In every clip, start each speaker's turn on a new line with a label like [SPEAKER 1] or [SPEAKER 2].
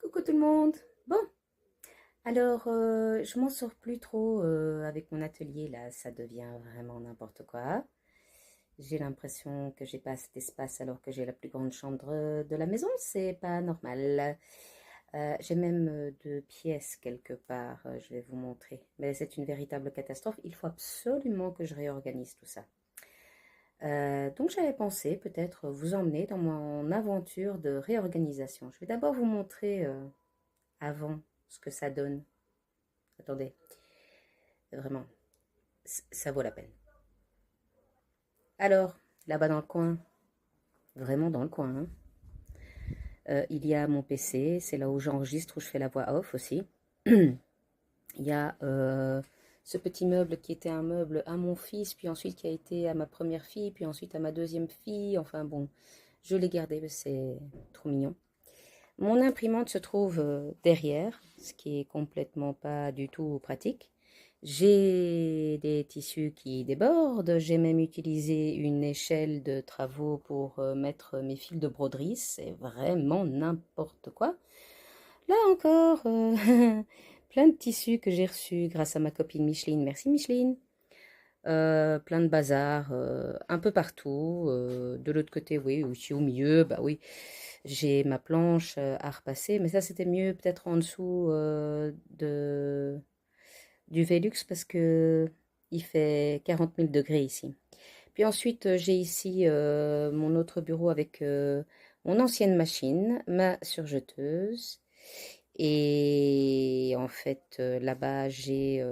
[SPEAKER 1] Coucou tout le monde. Bon, alors je m'en sors plus trop avec mon atelier là, ça devient vraiment n'importe quoi. J'ai l'impression que j'ai pas assez d'espace alors que j'ai la plus grande chambre de la maison, c'est pas normal. J'ai même deux pièces quelque part, je vais vous montrer. Mais c'est une véritable catastrophe, il faut absolument que je réorganise tout ça. Donc j'avais pensé peut-être vous emmener dans mon aventure de réorganisation. Je vais d'abord vous montrer avant ce que ça donne. Attendez, vraiment, ça vaut la peine. Alors, là-bas dans le coin, vraiment dans le coin, hein, il y a mon PC, c'est là où j'enregistre, où je fais la voix off aussi. Il y a ce petit meuble qui était un meuble à mon fils, puis ensuite qui a été à ma première fille, puis ensuite à ma deuxième fille. Enfin bon, je l'ai gardé, c'est trop mignon. Mon imprimante se trouve derrière, ce qui est complètement pas du tout pratique. J'ai des tissus qui débordent, j'ai même utilisé une échelle de travaux pour mettre mes fils de broderie, c'est vraiment n'importe quoi. Là encore, plein de tissus que j'ai reçus grâce à ma copine Micheline, merci Micheline. Plein de bazar un peu partout. De l'autre côté, oui, aussi au milieu, bah oui, j'ai ma planche à repasser, mais ça c'était mieux peut-être en dessous du Velux parce que il fait 40 000 degrés ici. Puis ensuite, j'ai ici mon autre bureau avec mon ancienne machine, ma surjeteuse. Et en fait, là-bas, j'ai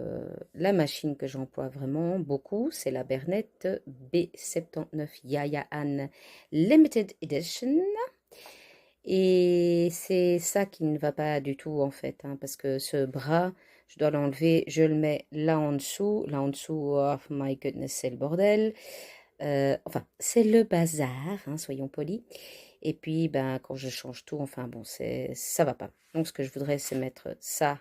[SPEAKER 1] la machine que j'emploie vraiment beaucoup. C'est la Bernette B79 Yaya Anne Limited Edition. Et c'est ça qui ne va pas du tout en fait, hein, parce que ce bras, je dois l'enlever, je le mets là en dessous. Là en dessous, oh my goodness, c'est le bordel. Enfin, c'est le bazar, hein, soyons polis. Et puis, ben, quand je change tout, enfin bon, ça va pas. Donc, ce que je voudrais, c'est mettre ça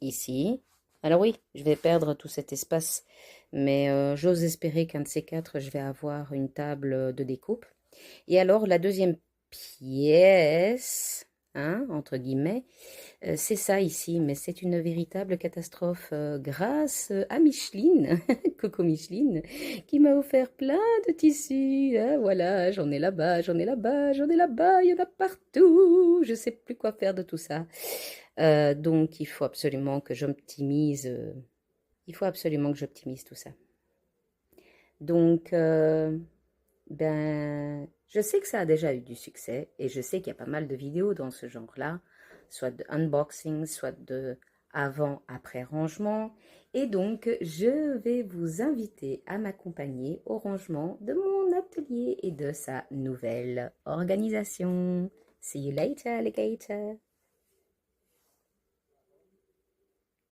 [SPEAKER 1] ici. Alors oui, je vais perdre tout cet espace, mais j'ose espérer qu'un de ces quatre, je vais avoir une table de découpe. Et alors, la deuxième pièce, hein, entre guillemets, c'est ça ici, mais c'est une véritable catastrophe grâce à Micheline, Coco Micheline, qui m'a offert plein de tissus. Hein, voilà, j'en ai là-bas, j'en ai là-bas, j'en ai là-bas, il y en a partout. Je sais plus quoi faire de tout ça. Donc, il faut absolument que j'optimise. Il faut absolument que j'optimise tout ça. Donc, ben, je sais que ça a déjà eu du succès et je sais qu'il y a pas mal de vidéos dans ce genre-là, soit de unboxing, soit de avant-après rangement. Et donc, je vais vous inviter à m'accompagner au rangement de mon atelier et de sa nouvelle organisation. See you later, alligator!